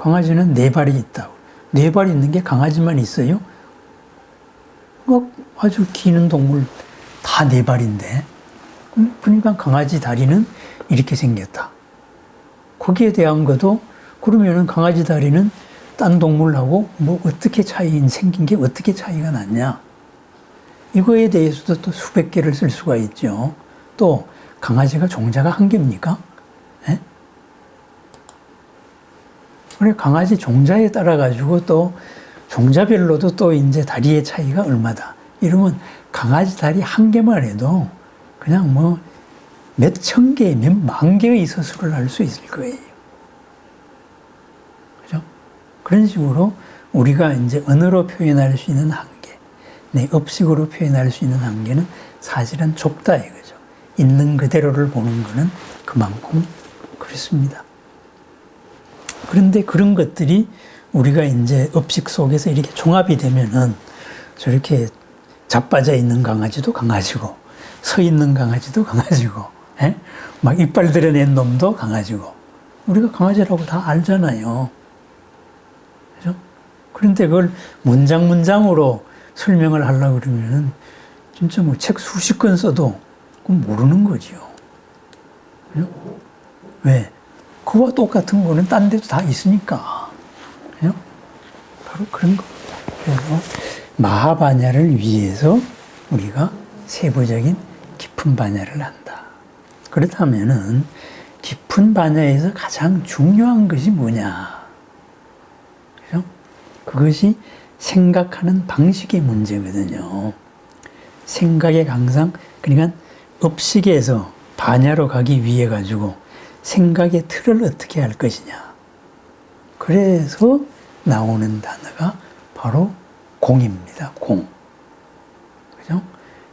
강아지는 네 발이 있다고. 네 발이 있는 게 강아지만 있어요? 막 아주 기는 동물 다 네 발인데. 그러니까 강아지 다리는 이렇게 생겼다. 거기에 대한 것도 그러면은 강아지 다리는 딴 동물하고 뭐 어떻게 생긴 게 어떻게 차이가 났냐. 이거에 대해서도 또 수백 개를 쓸 수가 있죠. 또 강아지가 종자가 한 개입니까? 예? 그래 강아지 종자에 따라 가지고 또 종자별로도 또 이제 다리의 차이가 얼마다. 이러면 강아지 다리 한 개만 해도 그냥 뭐 몇 천 개, 몇 만 개의 서술을 할 수 있을 거예요. 그죠? 그런 식으로 우리가 이제 언어로 표현할 수 있는 한계, 내 업식으로 표현할 수 있는 한계는 사실은 좁다 이거죠. 있는 그대로를 보는 거는 그만큼 그렇습니다. 그런데 그런 것들이 우리가 이제 업식 속에서 이렇게 종합이 되면은 저렇게 자빠져 있는 강아지도 강아지고, 서 있는 강아지도 강아지고, 예? 막 이빨 드러낸 놈도 강아지고, 우리가 강아지라고 다 알잖아요. 그죠? 그런데 그걸 문장으로 설명을 하려고 그러면은 진짜 뭐 책 수십 권 써도 그건 모르는 거지요. 그죠? 왜? 그와 똑같은 거는 딴 데도 다 있으니까. 그죠? 바로 그런 겁니다. 그래서 마하바냐를 위해서 우리가 세부적인 깊은 바냐를 한다. 그렇다면은 깊은 바냐에서 가장 중요한 것이 뭐냐? 그죠? 그것이 생각하는 방식의 문제거든요. 생각의 항상, 그러니까 업식에서 바냐로 가기 위해 가지고 생각의 틀을 어떻게 할 것이냐. 그래서 나오는 단어가 바로 공입니다. 공. 그죠?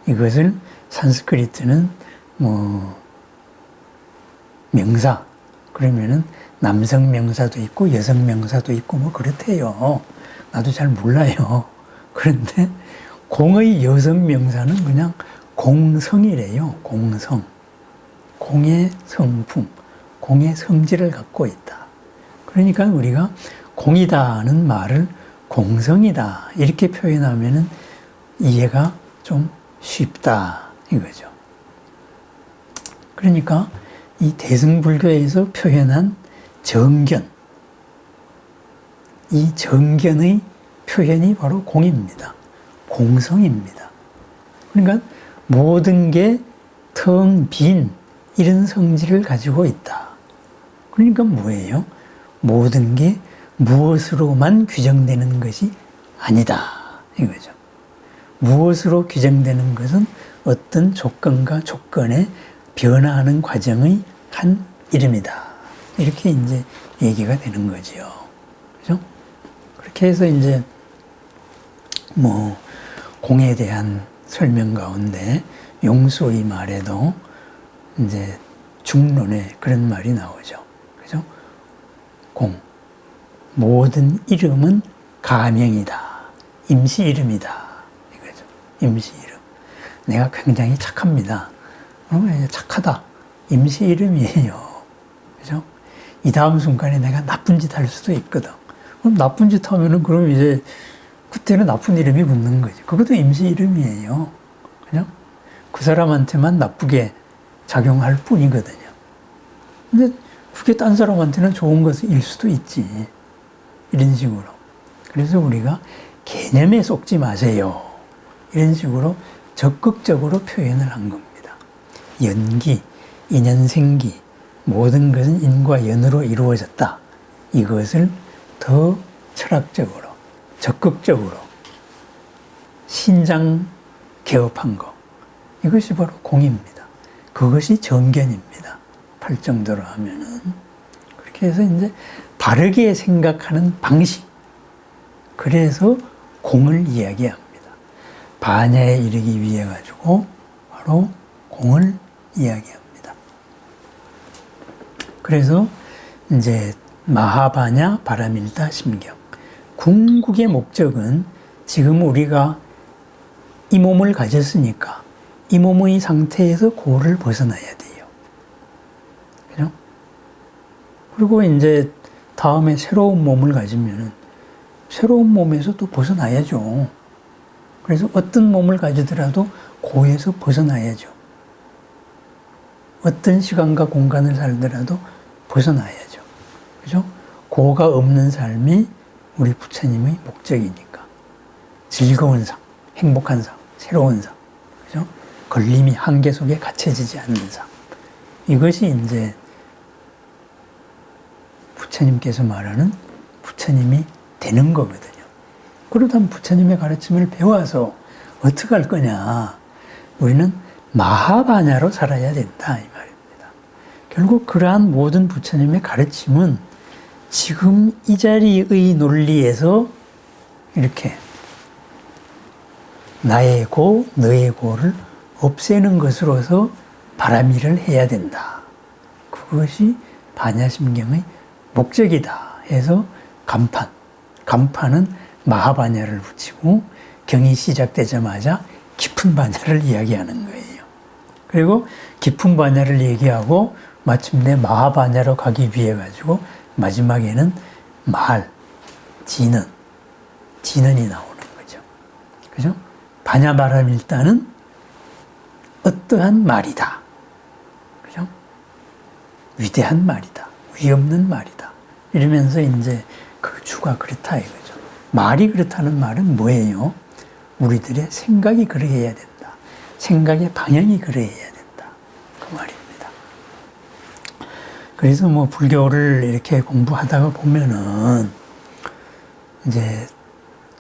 이것을 산스크리트는 뭐 명사, 그러면은 남성 명사도 있고 여성 명사도 있고 뭐 그렇대요. 나도 잘 몰라요. 그런데 공의 여성 명사는 그냥 공성이래요. 공성. 공의 성품, 공의 성질을 갖고 있다. 그러니까 우리가 공이다는 말을 공성이다 이렇게 표현하면은 이해가 좀 쉽다 이거죠. 그러니까 이 대승불교에서 표현한 정견, 이 정견의 표현이 바로 공입니다. 공성입니다. 그러니까 모든 게 텅 빈 이런 성질을 가지고 있다. 그러니까 뭐예요? 모든 게 무엇으로만 규정되는 것이 아니다 이거죠. 무엇으로 규정되는 것은 어떤 조건과 조건에 변화하는 과정의 한 이름이다. 이렇게 이제 얘기가 되는 거지요. 그죠? 그렇게 해서 이제 뭐 공에 대한 설명 가운데 용수의 말에도 이제 중론에 그런 말이 나오죠. 그죠? 공. 모든 이름은 가명이다. 임시 이름이다. 이거죠. 임시 이름. 내가 굉장히 착합니다. 착하다. 임시 이름이에요. 그죠? 이 다음 순간에 내가 나쁜 짓 할 수도 있거든. 그럼 나쁜 짓 하면은 그럼 이제 그때는 나쁜 이름이 붙는 거지. 그것도 임시 이름이에요. 그죠? 그 사람한테만 나쁘게 작용할 뿐이거든요. 근데 그게 딴 사람한테는 좋은 것일 수도 있지. 이런 식으로. 그래서 우리가 개념에 속지 마세요. 이런 식으로 적극적으로 표현을 한 겁니다. 연기, 인연생기, 모든 것은 인과 연으로 이루어졌다. 이것을 더 철학적으로, 적극적으로 신장 개업한 거. 이것이 바로 공입니다. 그것이 정견입니다. 팔정도로 하면은. 그렇게 해서 이제 바르게 생각하는 방식. 그래서 공을 이야기합니다. 바냐에 이르기 위해 가지고 바로 공을 이야기합니다. 그래서 이제 마하바냐 바라밀다 심경. 궁극의 목적은 지금 우리가 이 몸을 가졌으니까 이 몸의 상태에서 고를 벗어나야 돼요. 그죠? 그리고 이제 다음에 새로운 몸을 가지면은 새로운 몸에서 또 벗어나야죠. 그래서 어떤 몸을 가지더라도 고에서 벗어나야죠. 어떤 시간과 공간을 살더라도 벗어나야죠. 그죠? 고가 없는 삶이 우리 부처님의 목적이니까. 즐거운 삶, 행복한 삶, 새로운 삶. 그죠? 걸림이 한계 속에 갇혀지지 않는 삶. 이것이 이제 부처님께서 말하는 부처님이 되는 거거든요. 그렇다면 부처님의 가르침을 배워서 어떻게 할 거냐. 우리는 마하바냐로 살아야 된다. 이 말입니다. 결국 그러한 모든 부처님의 가르침은 지금 이 자리의 논리에서 이렇게 나의 고, 너의 고를 없애는 것으로서 바라미를 해야 된다. 그것이 반야심경의 목적이다 해서 간판은 마하바냐를 붙이고 경이 시작되자마자 깊은 바냐를 이야기하는 거예요. 그리고 깊은 바냐를 얘기하고 마침내 마하바냐로 가기 위해 가지고 마지막에는 진언이 나오는 거죠. 그죠? 바냐바라밀다는 어떠한 말이다. 그죠? 위대한 말이다. 위없는 말이다. 이러면서 이제 그 주가 그렇다 이거죠. 말이 그렇다는 말은 뭐예요? 우리들의 생각이 그러해야 된다. 생각의 방향이 그러해야 된다. 그 말입니다. 그래서 뭐 불교를 이렇게 공부하다가 보면은 이제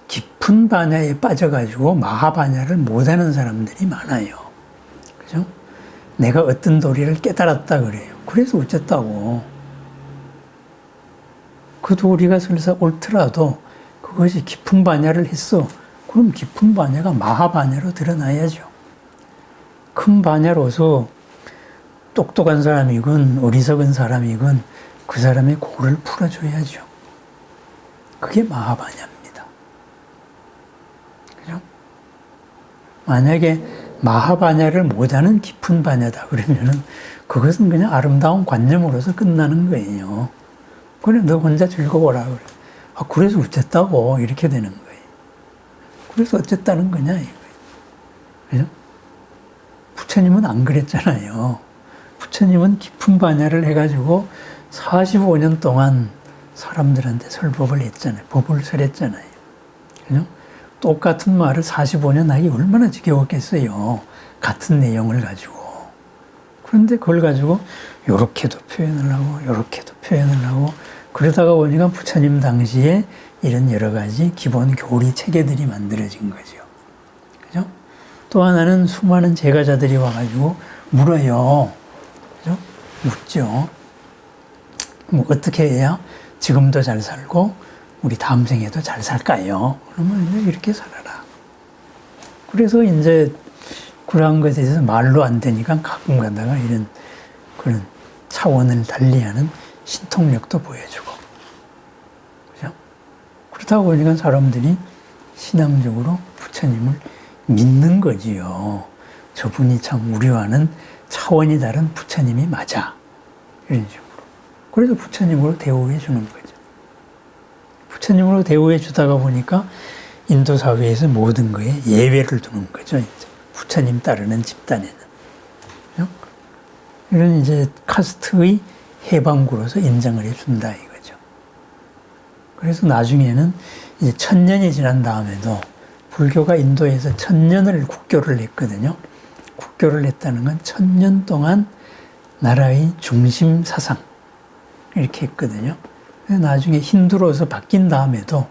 깊은 바냐에 빠져가지고 마하바냐를 못하는 사람들이 많아요. 그죠? 내가 어떤 도리를 깨달았다 그래요. 그래서 어쨌다고. 그 도리가 설사 옳더라도 그것이 깊은 바냐를 했어. 그럼 깊은 바냐가 마하바냐로 드러나야죠. 큰 바냐로서 똑똑한 사람이건 어리석은 사람이건 그 사람의 고를 풀어줘야죠. 그게 마하바냐입니다. 그죠? 만약에 마하바냐를 못하는 깊은 바냐다 그러면은 그것은 그냥 아름다운 관념으로서 끝나는 거예요. 그래, 너 혼자 즐거워라. 그래. 아, 그래서 어쨌다고 이렇게 되는 거예요. 그래서 어쨌다는 거냐 이거예요. 그죠? 부처님은 안 그랬잖아요. 부처님은 깊은 반야를 해가지고 45년 동안 사람들한테 설법을 했잖아요. 법을 설했잖아요. 그죠? 똑같은 말을 45년 하기 얼마나 지겨웠겠어요. 같은 내용을 가지고. 그런데 그걸 가지고 요렇게도 표현을 하고 요렇게도 표현을 하고 그러다가 보니까 부처님 당시에 이런 여러 가지 기본 교리 체계들이 만들어진 거죠. 그죠? 또 하나는 수많은 제가자들이 와가지고 물어요. 그죠? 묻죠. 뭐 어떻게 해야 지금도 잘 살고 우리 다음 생에도 잘 살까요? 그러면 이제 이렇게 살아라. 그래서 이제 그러한 것에 대해서 말로 안 되니까 가끔 가다가 이런 그런 차원을 달리하는 신통력도 보여주고. 그죠? 그렇다 보니까 사람들이 신앙적으로 부처님을 믿는 거지요. 저분이 참 우리와는 차원이 다른 부처님이 맞아. 이런 식으로. 그래서 부처님으로 대우해 주는 거죠. 부처님으로 대우해 주다가 보니까 인도 사회에서 모든 거에 예외를 두는 거죠. 이제. 부처님 따르는 집단에는. 그죠? 이런 이제 카스트의 해방구로서 인정을 해준다 이거죠. 그래서 나중에는 이제 1000년이 지난 다음에도 불교가 인도에서 1000년을 국교를 했거든요. 국교를 했다는 건 1000년 동안 나라의 중심 사상 이렇게 했거든요. 그래서 나중에 힌두로서 바뀐 다음에도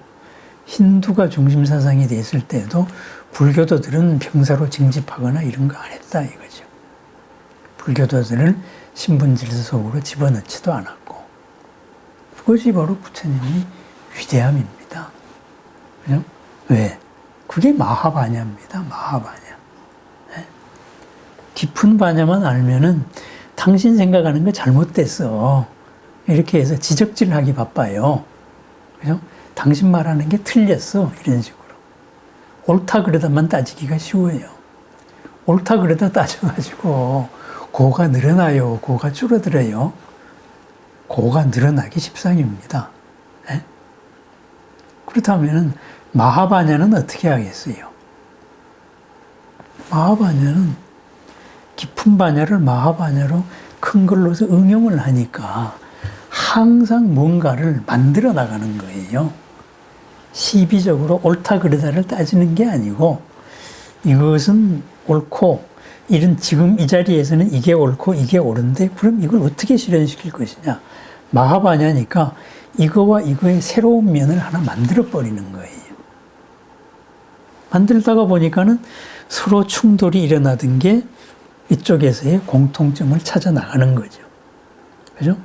힌두가 중심 사상이 됐을 때도 불교도들은 병사로 징집하거나 이런 거 안 했다 이거죠. 불교도들을 신분질서 속으로 집어넣지도 않았고 그것이 바로 부처님의 위대함입니다. 그죠? 왜? 그게 마하바냐입니다. 마하바냐. 네? 깊은 바냐만 알면은 당신 생각하는 거 잘못됐어. 이렇게 해서 지적질하기 바빠요. 그죠? 당신 말하는 게 틀렸어. 이런 식으로. 옳다 그러다만 따지기가 쉬워요. 옳다 그러다 따져가지고 고가 늘어나요. 고가 줄어들어요. 고가 늘어나기 십상입니다. 그렇다면 마하바냐는 어떻게 하겠어요? 마하바냐는 깊은 바냐를 마하바냐로 큰 걸로서 응용을 하니까 항상 뭔가를 만들어 나가는 거예요. 시비적으로 옳다 그르다를 따지는 게 아니고 이것은 옳고 이런 지금 이 자리에서는 이게 옳고 이게 옳은데 그럼 이걸 어떻게 실현시킬 것이냐. 마하바냐니까 이거와 이거의 새로운 면을 하나 만들어 버리는 거예요. 만들다가 보니까는 서로 충돌이 일어나던 게 이쪽에서의 공통점을 찾아 나가는 거죠. 그죠?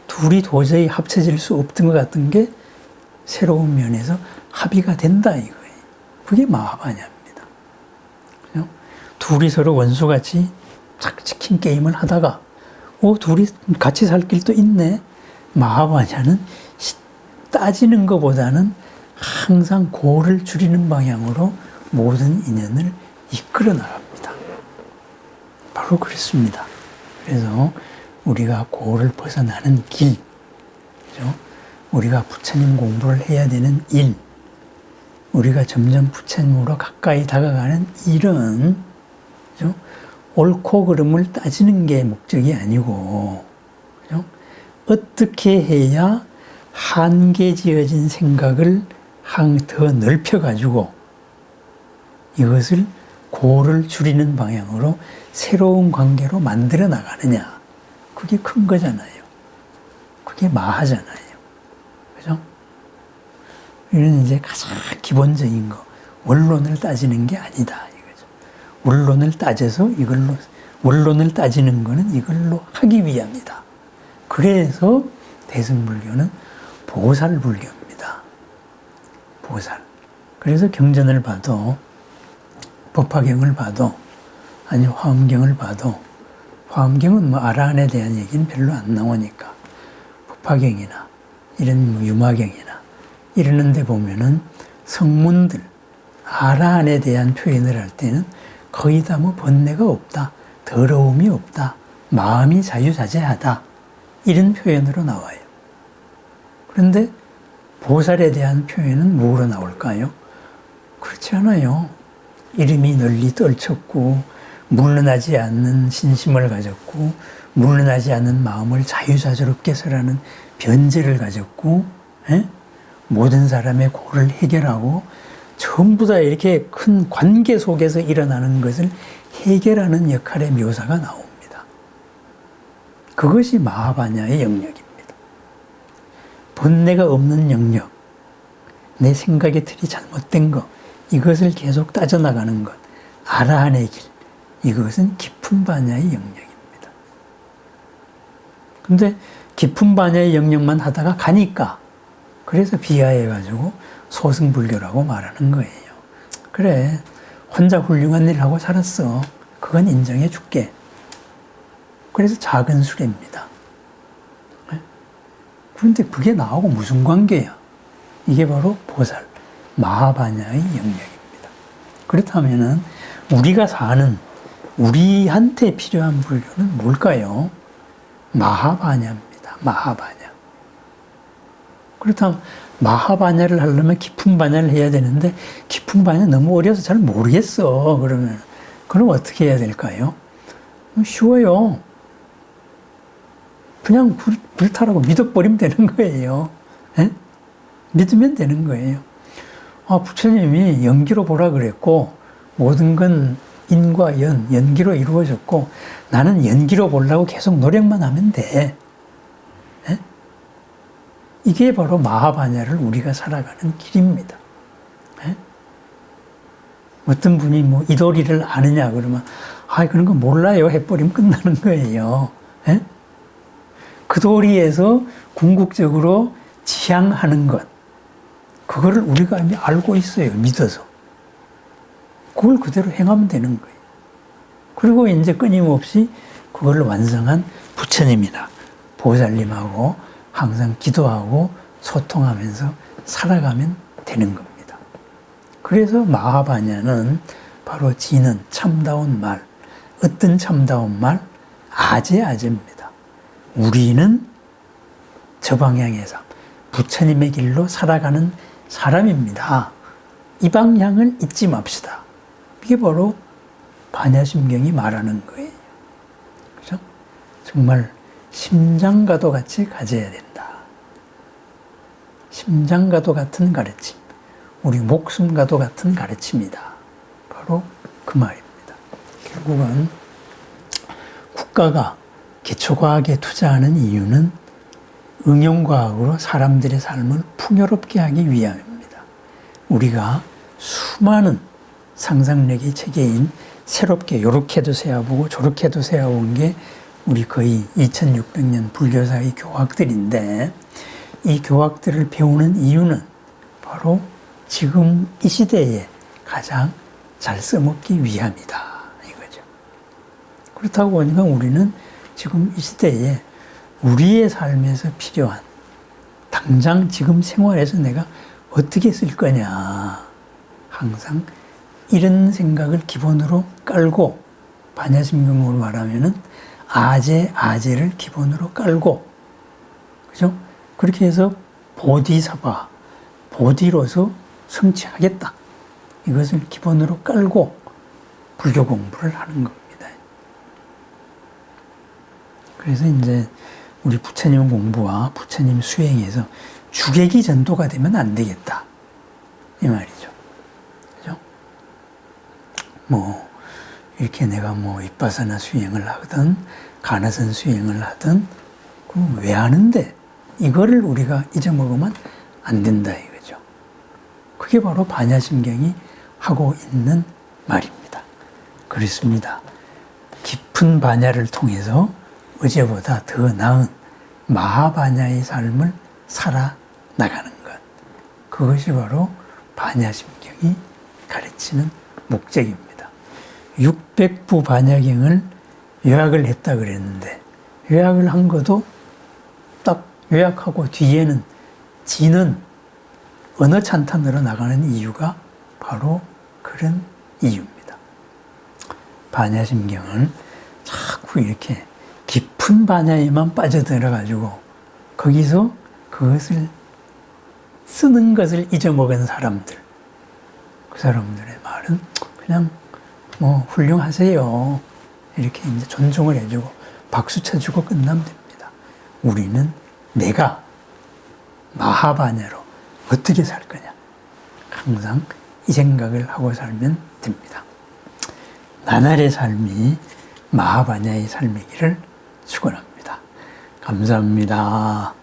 둘이 도저히 합쳐질 수 없던 것 같은 게 새로운 면에서 합의가 된다 이거예요. 그게 마하바냐입니다. 그죠? 둘이 서로 원수같이 치킨 게임을 하다가 둘이 같이 살 길도 있네. 마하바냐는 따지는 것보다는 항상 고를 줄이는 방향으로 모든 인연을 이끌어 나갑니다. 바로 그렇습니다. 그래서 우리가 고를 벗어나는 길, 그죠? 우리가 부처님 공부를 해야 되는 일, 우리가 점점 부처님으로 가까이 다가가는 일은, 그죠? 옳고 그름을 따지는 게 목적이 아니고, 그죠? 어떻게 해야 한계 지어진 생각을 더 넓혀가지고 이것을 고를 줄이는 방향으로 새로운 관계로 만들어 나가느냐. 그게 큰 거잖아요. 그게 마하잖아요. 그죠? 이는 이제 가장 기본적인 거. 원론을 따지는 게 아니다. 이거죠. 원론을 따져서 원론을 따지는 거는 이걸로 하기 위함이다. 그래서 대승불교는 보살불교입니다. 보살. 그래서 경전을 봐도 법화경을 봐도 아니 화엄경을 봐도 화엄경은 아라한에 대한 얘기는 별로 안 나오니까 법화경이나 이런 유마경이나 이러는 데 보면은 성문들 아라한에 대한 표현을 할 때는 거의 다 번뇌가 없다. 더러움이 없다. 마음이 자유자재하다. 이런 표현으로 나와요. 그런데 보살에 대한 표현은 뭐로 나올까요? 그렇지 않아요. 이름이 널리 떨쳤고 물러나지 않는 신심을 가졌고 물러나지 않는 마음을 자유자재롭게 설하는 변제를 가졌고 모든 사람의 고를 해결하고 전부 다 이렇게 큰 관계 속에서 일어나는 것을 해결하는 역할의 묘사가 나옵니다. 그것이 마하바냐의 영역입니다. 번뇌가 없는 영역, 내 생각의 틀이 잘못된 것, 이것을 계속 따져나가는 것, 아라한의 길, 이것은 깊은 바냐의 영역입니다. 근데 깊은 바냐의 영역만 하다가 가니까, 그래서 비하해가지고 소승불교라고 말하는 거예요. 그래, 혼자 훌륭한 일 하고 살았어. 그건 인정해 줄게. 그래서 작은 수레입니다. 그런데 그게 나하고 무슨 관계야? 이게 바로 보살, 마하바냐의 영역입니다. 그렇다면은 우리가 사는 우리한테 필요한 불교는 뭘까요? 마하바냐입니다. 마하바냐. 그렇다면 마하바냐를 하려면 깊은 바냐를 해야 되는데 깊은 바냐 너무 어려서 잘 모르겠어. 그럼 어떻게 해야 될까요? 쉬워요. 그냥 불타라고 믿어버리면 되는 거예요. 에? 믿으면 되는 거예요. 부처님이 연기로 보라 그랬고 모든 건 인과 연기로 이루어졌고 나는 연기로 보려고 계속 노력만 하면 돼. 에? 이게 바로 마하바냐를 우리가 살아가는 길입니다. 에? 어떤 분이 이도리를 아느냐 그러면 그런 거 몰라요 해버리면 끝나는 거예요. 에? 그 도리에서 궁극적으로 지향하는 것, 그거를 우리가 이미 알고 있어요. 믿어서. 그걸 그대로 행하면 되는 거예요. 그리고 이제 끊임없이 그걸 완성한 부처님이나 보살님하고 항상 기도하고 소통하면서 살아가면 되는 겁니다. 그래서 마하바냐는 바로 지는 참다운 말, 어떤 참다운 말? 아제아제입니다. 우리는 저 방향에서 부처님의 길로 살아가는 사람입니다. 이 방향을 잊지 맙시다. 이게 바로 반야심경이 말하는 거예요. 그죠? 정말 심장과도 같이 가져야 된다. 심장과도 같은 가르침, 우리 목숨과도 같은 가르침이다. 바로 그 말입니다. 결국은 국가가 기초과학에 투자하는 이유는 응용과학으로 사람들의 삶을 풍요롭게 하기 위함입니다. 우리가 수많은 상상력의 체계인 새롭게 요렇게도 세어보고 저렇게도 세어본 게 우리 거의 2600년 불교사의 교학들인데, 이 교학들을 배우는 이유는 바로 지금 이 시대에 가장 잘 써먹기 위함이다, 이거죠. 그렇다고 보니까 우리는 지금 이 시대에 우리의 삶에서 필요한, 당장 지금 생활에서 내가 어떻게 쓸 거냐, 항상 이런 생각을 기본으로 깔고, 반야심경으로 말하면은 아재를 기본으로 깔고, 그죠? 그렇게 해서 보디사바, 보디로서 성취하겠다, 이것을 기본으로 깔고 불교 공부를 하는 겁니다. 그래서 이제 우리 부처님 공부와 부처님 수행에서 주객이 전도가 되면 안 되겠다, 이 말이죠. 그죠? 이렇게 내가 윗바사나 수행을 하든 가나선 수행을 하든 그럼 왜 하는데 이거를 우리가 잊어먹으면 안 된다, 이거죠. 그게 바로 반야심경이 하고 있는 말입니다. 그렇습니다. 깊은 반야를 통해서 어제보다 더 나은 마하반야의 삶을 살아나가는 것, 그것이 바로 반야심경이 가르치는 목적입니다. 600부 반야경을 요약을 했다 그랬는데, 요약을 한 것도 딱 요약하고 뒤에는 지는 언어 찬탄으로 나가는 이유가 바로 그런 이유입니다. 반야심경은 자꾸 이렇게 깊은 반야에만 빠져들어가지고 거기서 그것을 쓰는 것을 잊어먹은 사람들, 그 사람들의 말은 그냥 훌륭하세요, 이렇게 이제 존중을 해주고 박수 쳐주고 끝나면 됩니다. 우리는 내가 마하반야로 어떻게 살 거냐, 항상 이 생각을 하고 살면 됩니다. 나날의 삶이 마하반야의 삶이기를 축원합니다. 감사합니다.